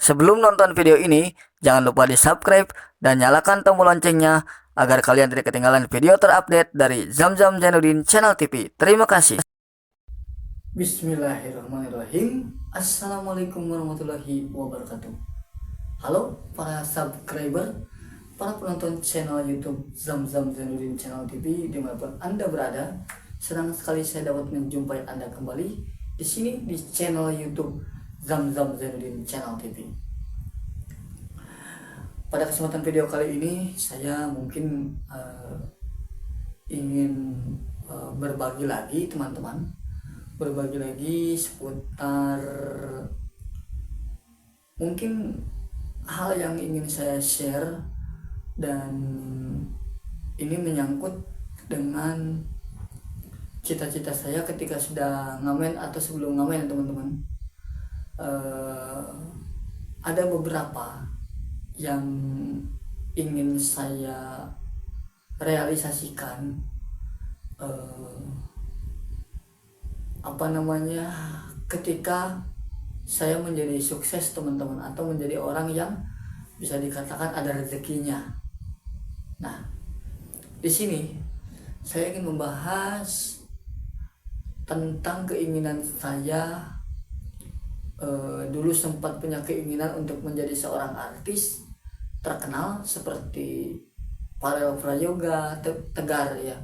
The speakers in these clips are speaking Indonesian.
Sebelum nonton video ini, jangan lupa di-subscribe dan nyalakan tombol loncengnya agar kalian tidak ketinggalan video terupdate dari Zamzam Zainuddin Channel TV. Terima kasih. Bismillahirrahmanirrahim. Assalamualaikum warahmatullahi wabarakatuh. Halo para subscriber, para penonton channel YouTube Zamzam Zainuddin Channel TV dimanapun Anda berada. Senang sekali saya dapat menjumpai Anda kembali di sini di channel YouTube Zamzam Zainuddin Channel TV. Pada kesempatan video kali ini saya mungkin ingin berbagi lagi teman-teman, berbagi lagi seputar mungkin hal yang ingin saya share, dan ini menyangkut dengan cita-cita saya ketika sudah ngamen atau sebelum ngamen, teman-teman. Ada beberapa yang ingin saya realisasikan, ketika saya menjadi sukses, teman-teman, atau menjadi orang yang bisa dikatakan ada rezekinya. Nah, di sini saya ingin membahas tentang keinginan saya. Dulu sempat punya keinginan untuk menjadi seorang artis terkenal seperti Farel Prayoga, Tegar ya,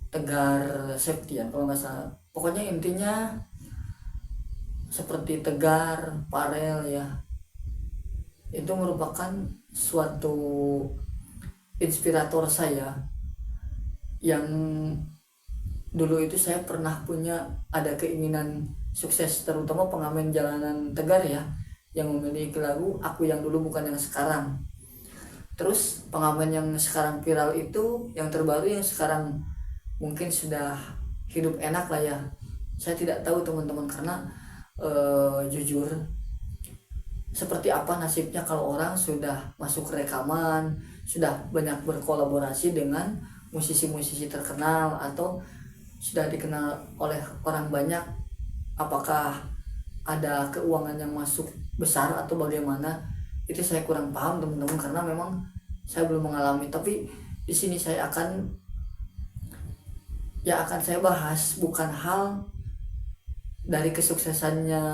Tegar Septian kalau nggak salah. Pokoknya intinya seperti Tegar, Farel ya. Itu merupakan suatu inspirator saya yang dulu itu saya pernah ada keinginan sukses, terutama pengamen jalanan Tegar ya, yang memiliki lagu Aku Yang Dulu Bukan Yang Sekarang. Terus pengamen yang sekarang viral itu, yang terbaru yang sekarang mungkin sudah hidup enak lah ya. Saya tidak tahu, teman-teman, karena jujur seperti apa nasibnya kalau orang sudah masuk rekaman, sudah banyak berkolaborasi dengan musisi-musisi terkenal atau sudah dikenal oleh orang banyak. Apakah ada keuangan yang masuk besar atau bagaimana? Itu saya kurang paham, teman-teman, karena memang saya belum mengalami. Tapi di sini saya akan saya bahas bukan hal dari kesuksesannya,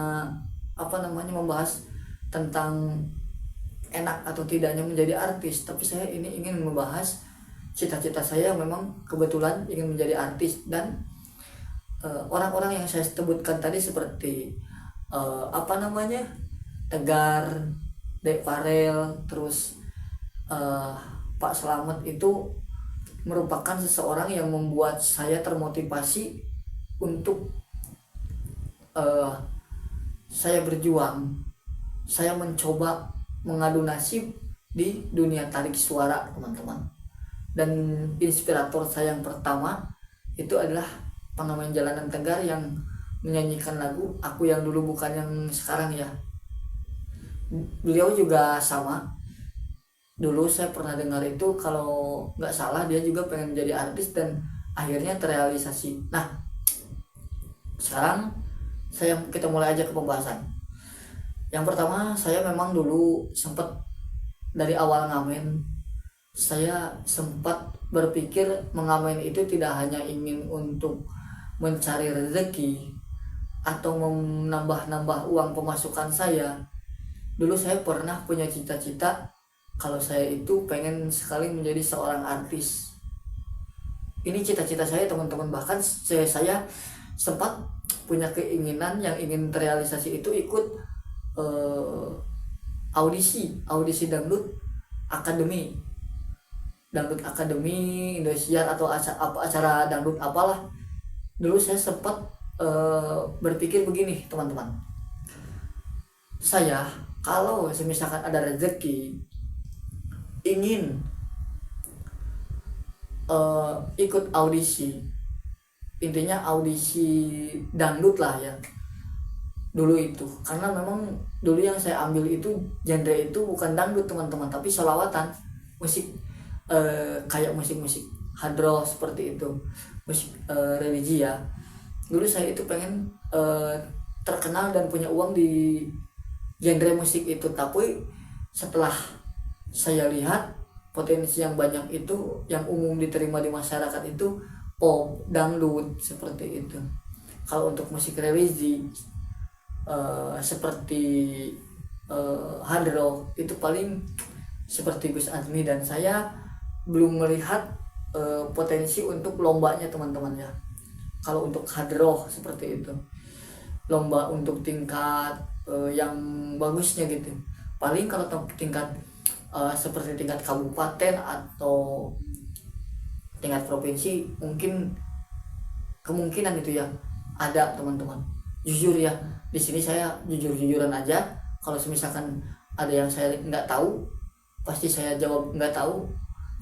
membahas tentang enak atau tidaknya menjadi artis, tapi saya ini ingin membahas cita-cita saya yang memang kebetulan ingin menjadi artis. Dan orang-orang yang saya sebutkan tadi seperti Tegar, Dek Farel, terus Pak Slamet, itu merupakan seseorang yang membuat saya termotivasi untuk saya berjuang, saya mencoba mengadu nasib di dunia tarik suara, teman-teman. Dan inspirator saya yang pertama itu adalah pengamen jalanan Tegar yang menyanyikan lagu Aku Yang Dulu Bukan Yang Sekarang ya. Beliau juga sama, dulu saya pernah dengar itu, kalau nggak salah dia juga pengen menjadi artis dan akhirnya terrealisasi. Nah, sekarang kita mulai aja ke pembahasan. Yang pertama, saya memang dulu sempat dari awal ngamen, saya sempat berpikir mengamen itu tidak hanya ingin untuk mencari rezeki atau menambah-nambah uang pemasukan saya. Dulu saya pernah punya cita-cita kalau saya itu pengen sekali menjadi seorang artis. Ini cita-cita saya, teman-teman. Bahkan saya sempat punya keinginan yang ingin terrealisasi itu ikut audisi dangdut akademi Indosiar atau acara dangdut apalah. Dulu saya sempat berpikir begini, teman-teman. Saya kalau misalkan ada rezeki ingin ikut audisi, intinya audisi dangdut lah ya dulu itu. Karena memang dulu yang saya ambil itu genre itu bukan dangdut, teman-teman, tapi sholawatan, musik kayak musik hadroh seperti itu, musik religi ya. Dulu saya itu pengen terkenal dan punya uang di genre musik itu. Tapi setelah saya lihat potensi yang banyak itu yang umum diterima di masyarakat itu pop, dangdut seperti itu. Kalau untuk musik religi seperti hard rock itu paling seperti Gus Azmi, dan saya belum melihat potensi untuk lombanya teman-teman ya. Kalau untuk hard rock seperti itu, lomba untuk tingkat yang bagusnya gitu. Paling kalau tingkat seperti tingkat kabupaten atau tingkat provinsi mungkin kemungkinan itu ya ada teman-teman. Jujur ya, di sini saya jujur-jujuran aja. Kalau misalkan ada yang saya nggak tahu, pasti saya jawab nggak tahu.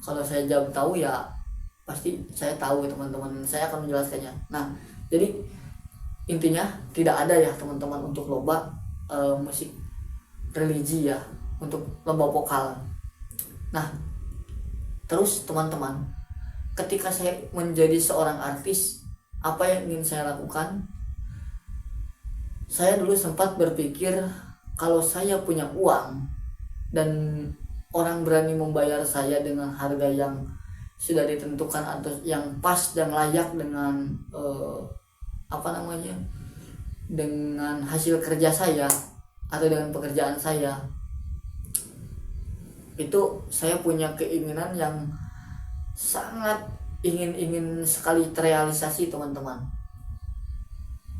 Kalau saya jawab tahu ya pasti saya tahu teman-teman. Saya akan menjelaskannya. Nah, jadi intinya tidak ada ya teman-teman untuk lomba musik religi ya, untuk lomba vokal. Nah, terus teman-teman, ketika saya menjadi seorang artis, apa yang ingin saya lakukan? Saya dulu sempat berpikir kalau saya punya uang dan orang berani membayar saya dengan harga yang sudah ditentukan atau yang pas dan layak dengan dengan hasil kerja saya atau dengan pekerjaan saya, itu saya punya keinginan yang sangat ingin sekali terrealisasi teman-teman.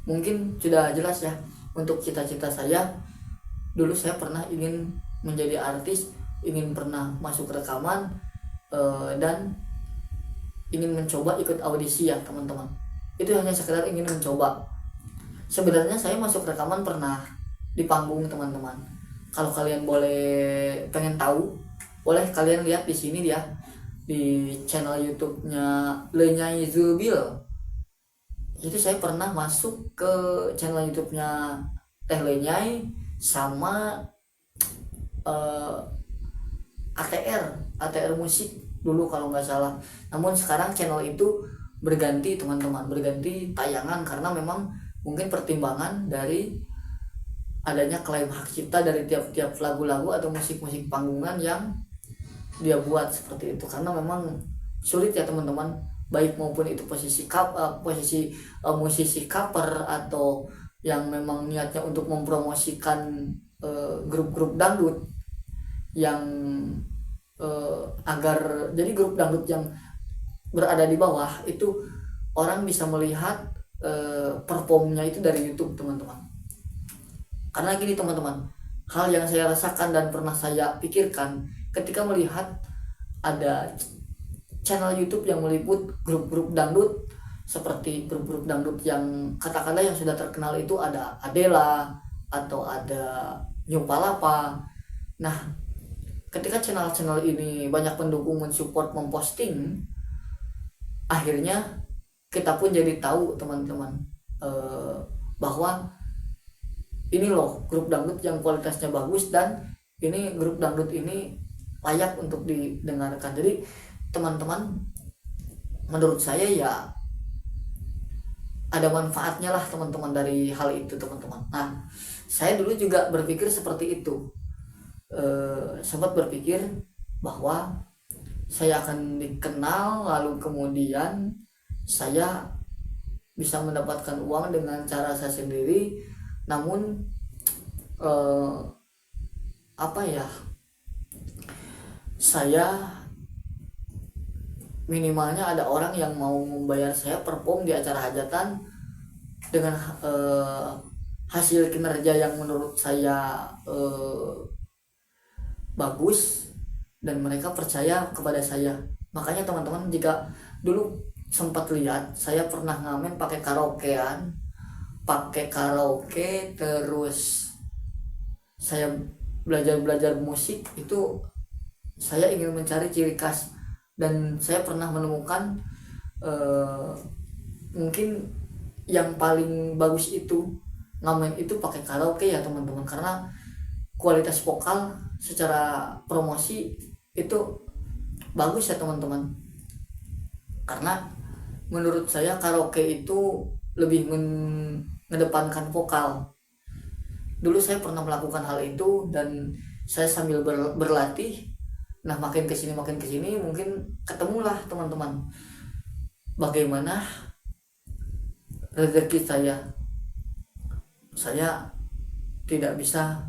Mungkin sudah jelas ya untuk cita-cita saya. Dulu saya pernah ingin menjadi artis, ingin pernah masuk rekaman dan ingin mencoba ikut audisi ya teman-teman. Itu hanya sekedar ingin mencoba. Sebenarnya saya masuk rekaman pernah di panggung teman-teman. Kalau kalian pengen tahu, boleh kalian lihat di sini ya, di channel YouTube-nya Lenyai Zubil. Itu saya pernah masuk ke channel YouTube-nya Teh Lenyai sama ATR musik dulu kalau nggak salah. Namun sekarang channel itu berganti teman-teman, berganti tayangan karena memang mungkin pertimbangan dari adanya klaim hak cipta dari tiap-tiap lagu-lagu atau musik-musik panggungan yang dia buat seperti itu. Karena memang sulit ya teman-teman, baik maupun itu posisi musisi cover atau yang memang niatnya untuk mempromosikan grup-grup dangdut yang agar jadi grup dangdut yang berada di bawah itu orang bisa melihat performnya itu dari YouTube teman-teman. Karena gini teman-teman, hal yang saya rasakan dan pernah saya pikirkan ketika melihat ada channel YouTube yang meliput grup-grup dangdut, seperti grup-grup dangdut yang katakanlah yang sudah terkenal itu ada Adela atau ada Nyumpalapa. Nah, ketika channel-channel ini banyak pendukung mensupport memposting, akhirnya kita pun jadi tahu teman-teman bahwa ini loh grup dangdut yang kualitasnya bagus dan ini grup dangdut ini layak untuk didengarkan. Jadi teman-teman, menurut saya ya ada manfaatnya lah teman-teman dari hal itu teman-teman. Nah, saya dulu juga berpikir seperti itu, sempat berpikir bahwa saya akan dikenal lalu kemudian saya bisa mendapatkan uang dengan cara saya sendiri. Namun saya minimalnya ada orang yang mau membayar saya perform di acara hajatan dengan hasil kinerja yang menurut saya bagus dan mereka percaya kepada saya. Makanya teman-teman, jika dulu sempat lihat saya pernah ngamen pakai karaoke, terus saya belajar musik, itu saya ingin mencari ciri khas dan saya pernah menemukan mungkin yang paling bagus itu ngamen itu pakai karaoke ya teman-teman, karena kualitas vokal secara promosi itu bagus ya teman-teman. Karena menurut saya karaoke itu lebih mengedepankan vokal. dulu saya pernah melakukan hal itu dan saya sambil berlatih. Nah makin kesini mungkin ketemulah teman-teman bagaimana rezeki saya tidak bisa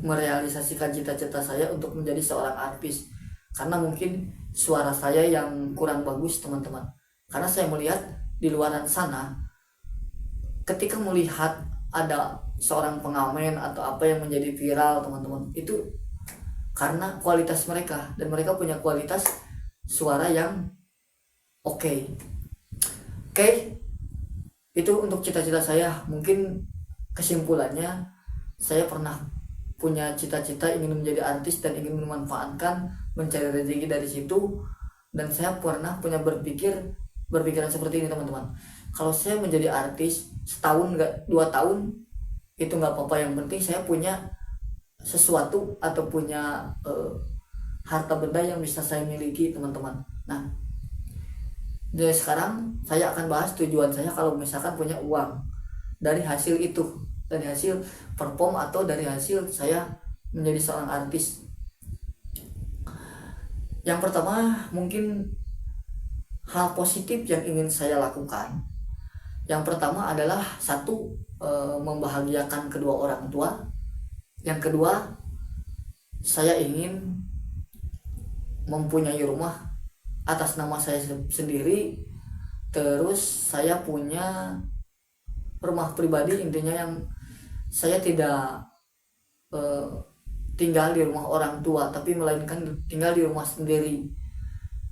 merealisasikan cita-cita saya untuk menjadi seorang artis karena mungkin suara saya yang kurang bagus teman-teman. Karena saya melihat di luar sana ketika melihat ada seorang pengamen atau apa yang menjadi viral teman-teman, itu karena kualitas mereka dan mereka punya kualitas suara yang oke. Itu untuk cita-cita saya. Mungkin kesimpulannya saya pernah punya cita-cita ingin menjadi artis dan ingin memanfaatkan mencari rezeki dari situ, dan saya pernah punya berpikiran seperti ini teman-teman. Kalau saya menjadi artis setahun nggak 2 tahun itu nggak apa-apa, yang penting saya punya sesuatu atau punya harta benda yang bisa saya miliki teman-teman. Nah dari sekarang saya akan bahas tujuan saya kalau misalkan punya uang dari hasil itu, dari hasil perform atau dari hasil saya menjadi seorang artis. Yang pertama mungkin hal positif yang ingin saya lakukan. Yang pertama adalah satu, membahagiakan kedua orang tua. Yang kedua, saya ingin mempunyai rumah atas nama saya sendiri. Terus saya punya rumah pribadi, intinya yang saya tidak tinggal di rumah orang tua tapi melainkan tinggal di rumah sendiri.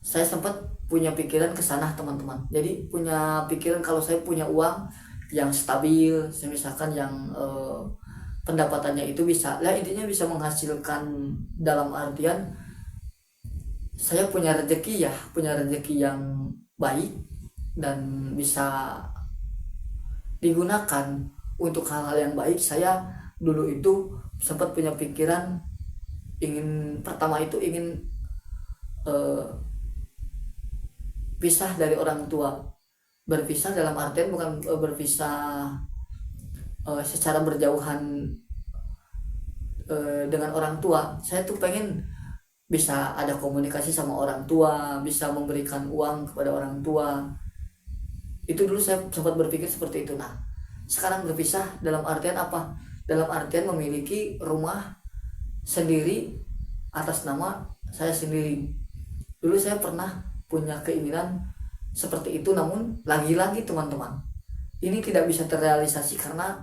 Saya sempat punya pikiran ke sana teman-teman. Jadi punya pikiran kalau saya punya uang yang stabil, misalkan yang pendapatannya itu bisa, ya intinya bisa menghasilkan, dalam artian saya punya rezeki yang baik dan bisa digunakan untuk hal-hal yang baik. Saya dulu itu sempat punya pikiran pertama itu ingin pisah dari orang tua. Berpisah dalam artian bukan berpisah secara berjauhan dengan orang tua. Saya tuh pengen bisa ada komunikasi sama orang tua, bisa memberikan uang kepada orang tua. Itu dulu saya sempat berpikir seperti itu. Nah sekarang berpisah dalam artian apa? Dalam artian memiliki rumah sendiri atas nama saya sendiri. Dulu saya pernah punya keinginan seperti itu, namun lagi-lagi teman-teman, ini tidak bisa terrealisasi karena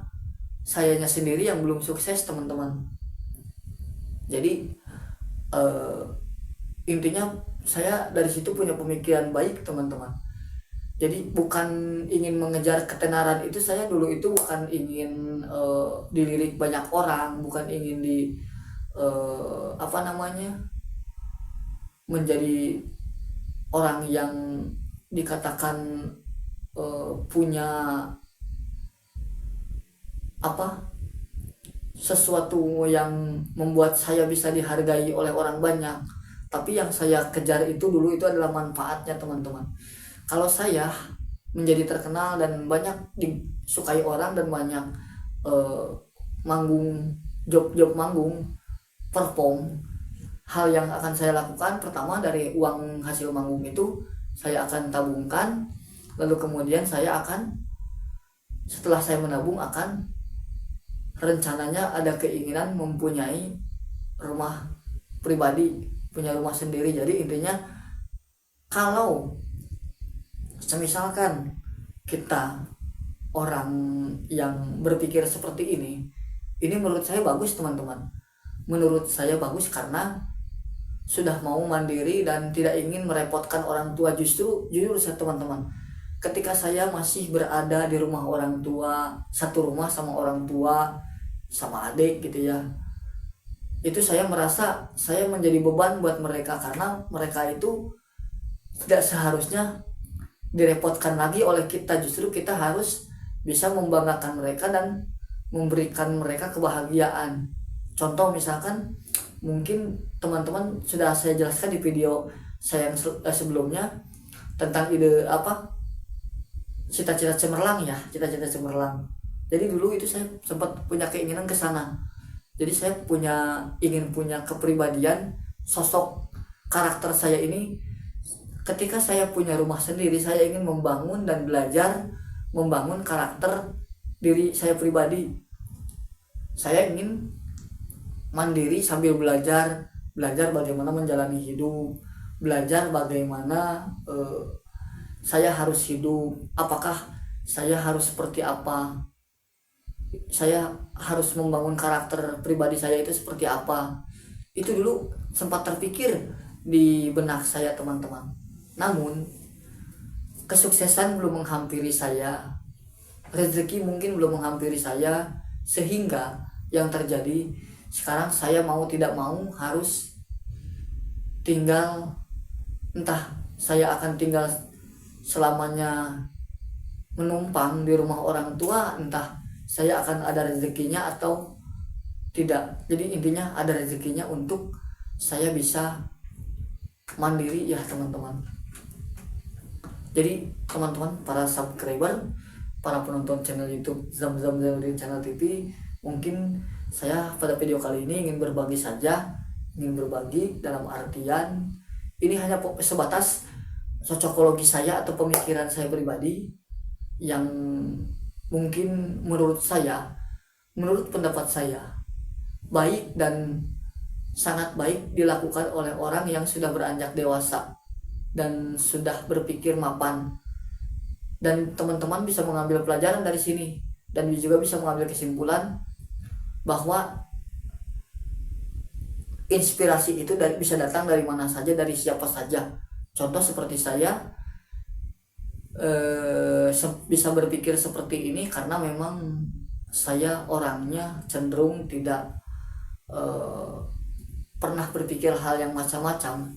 sayanya sendiri yang belum sukses teman-teman. Jadi intinya saya dari situ punya pemikiran baik teman-teman. Jadi bukan ingin mengejar ketenaran itu, saya dulu itu bukan ingin dilirik banyak orang, bukan ingin menjadi orang yang dikatakan punya sesuatu yang membuat saya bisa dihargai oleh orang banyak. Tapi yang saya kejar itu dulu itu adalah manfaatnya teman-teman. Kalau saya menjadi terkenal dan banyak disukai orang dan banyak job manggung, perform, hal yang akan saya lakukan pertama dari uang hasil manggung itu saya akan tabungkan, lalu kemudian saya akan, setelah saya menabung, akan rencananya ada keinginan mempunyai rumah pribadi, punya rumah sendiri. Jadi intinya kalau misalkan kita orang yang berpikir seperti ini menurut saya bagus teman-teman. Menurut saya bagus karena sudah mau mandiri dan tidak ingin merepotkan orang tua. Jujur saya teman-teman, ketika saya masih berada di rumah orang tua, satu rumah sama orang tua sama adik gitu ya, itu saya merasa saya menjadi beban buat mereka karena mereka itu tidak seharusnya direpotkan lagi oleh kita. Justru kita harus bisa membanggakan mereka dan memberikan mereka kebahagiaan. Contoh misalkan, mungkin teman-teman sudah saya jelaskan di video saya yang sebelumnya tentang ide cita-cita cemerlang. Jadi dulu itu saya sempat punya keinginan ke sana. Jadi saya ingin punya kepribadian, sosok karakter saya ini. Ketika saya punya rumah sendiri, saya ingin membangun dan belajar membangun karakter diri saya pribadi. Saya ingin mandiri sambil belajar bagaimana menjalani hidup, belajar bagaimana saya harus hidup, apakah saya harus seperti apa, saya harus membangun karakter pribadi saya itu seperti apa. Itu dulu sempat terpikir di benak saya, teman-teman. Namun kesuksesan belum menghampiri saya, rezeki mungkin belum menghampiri saya, sehingga yang terjadi sekarang saya mau tidak mau harus tinggal, entah saya akan tinggal selamanya menumpang di rumah orang tua, entah saya akan ada rezekinya atau tidak. Jadi intinya ada rezekinya untuk saya bisa mandiri ya, teman-teman. Jadi teman-teman, para subscriber, para penonton channel YouTube Zamzam Zainuddin Channel TV, mungkin saya pada video kali ini ingin berbagi saja, ingin berbagi dalam artian ini hanya sebatas cocokologi saya atau pemikiran saya pribadi yang mungkin menurut pendapat saya baik dan sangat baik dilakukan oleh orang yang sudah beranjak dewasa dan sudah berpikir mapan. Dan teman-teman bisa mengambil pelajaran dari sini dan juga bisa mengambil kesimpulan bahwa inspirasi itu bisa datang dari mana saja, dari siapa saja. Contoh seperti saya bisa berpikir seperti ini karena memang saya orangnya cenderung tidak pernah berpikir hal yang macam-macam.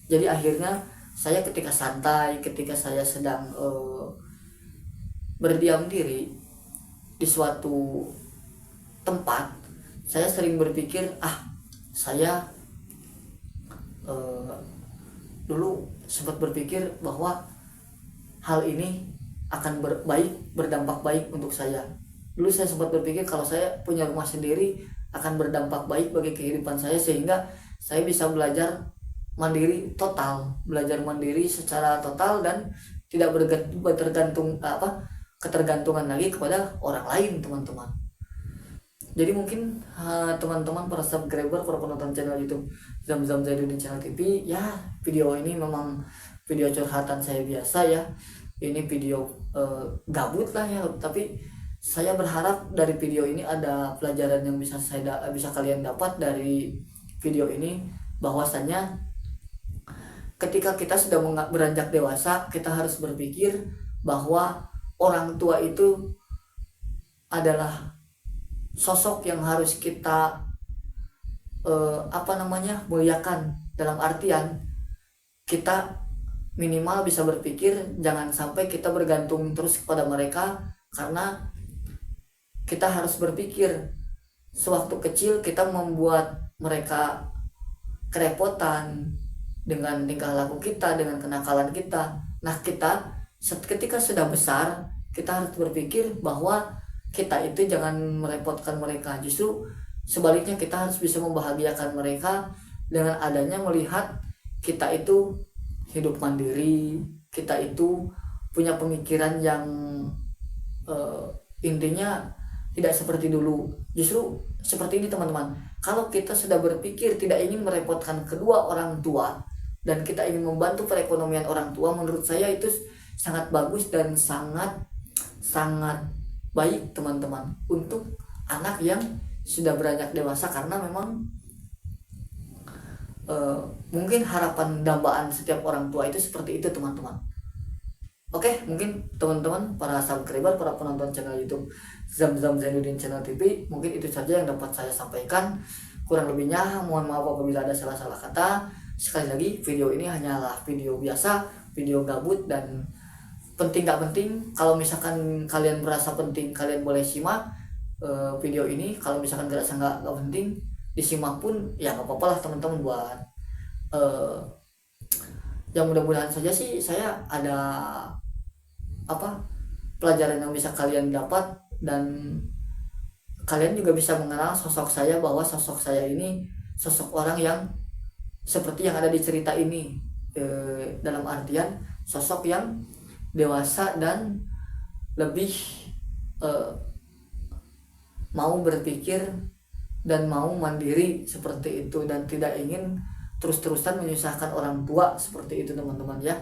Jadi akhirnya saya ketika santai, ketika saya sedang berdiam diri di suatu tempat, saya sering berpikir, saya dulu sempat berpikir bahwa hal ini akan berdampak baik untuk saya. Dulu saya sempat berpikir kalau saya punya rumah sendiri akan berdampak baik bagi kehidupan saya, sehingga saya bisa belajar mandiri secara total dan tidak ketergantungan lagi kepada orang lain, teman-teman. Jadi mungkin teman-teman para subscriber, para penonton channel YouTube Zamzam Zainuddin Channel TV, ya video ini memang video curhatan saya biasa ya. Ini video gabut lah ya, tapi saya berharap dari video ini ada pelajaran yang bisa kalian dapat dari video ini, bahwasannya ketika kita sudah beranjak dewasa, kita harus berpikir bahwa orang tua itu adalah sosok yang harus kita muliakan, dalam artian kita minimal bisa berpikir jangan sampai kita bergantung terus kepada mereka, karena kita harus berpikir sewaktu kecil kita membuat mereka kerepotan dengan tingkah laku kita, dengan kenakalan kita. Nah, kita ketika sudah besar, kita harus berpikir bahwa kita itu jangan merepotkan mereka. Justru sebaliknya, kita harus bisa membahagiakan mereka dengan adanya melihat kita itu hidup mandiri, kita itu punya pemikiran yang intinya tidak seperti dulu. Justru seperti ini, teman-teman. Kalau kita sudah berpikir tidak ingin merepotkan kedua orang tua dan kita ingin membantu perekonomian orang tua, menurut saya itu sangat bagus dan sangat baik, teman-teman, untuk anak yang sudah beranjak dewasa, karena memang mungkin harapan dambaan setiap orang tua itu seperti itu, teman-teman. Oke, mungkin teman-teman para subscriber, para penonton channel YouTube Zamzam Zainuddin Channel TV, mungkin itu saja yang dapat saya sampaikan. Kurang lebihnya mohon maaf apabila ada salah-salah kata. Sekali lagi, video ini hanyalah video biasa, video gabut dan penting gak penting. Kalau misalkan kalian merasa penting, kalian boleh simak video ini. Kalau misalkan ngerasa gak penting, disimak pun ya gak apa-apa lah, teman-teman. Buat yang mudah-mudahan saja sih saya ada pelajaran yang bisa kalian dapat dan kalian juga bisa mengenal sosok saya, bahwa sosok saya ini sosok orang yang seperti yang ada di cerita ini, dalam artian sosok yang dewasa dan lebih mau berpikir dan mau mandiri seperti itu, dan tidak ingin terus-terusan menyusahkan orang tua seperti itu teman-teman ya.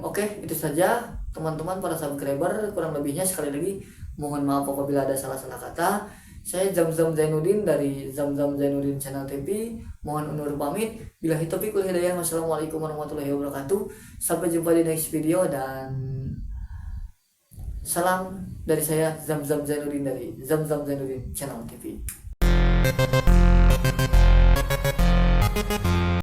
Oke, itu saja teman-teman para subscriber, kurang lebihnya sekali lagi mohon maaf apabila ada salah-salah kata. Saya Zamzam Zainuddin dari Zamzam Zainuddin Channel TV, mohon undur pamit. Billahi taufiq wal hidayah. Wassalamualaikum warahmatullahi wabarakatuh. Sampai jumpa di next video, dan salam dari saya Zamzam Zainuddin dari Zamzam Zainuddin Channel TV.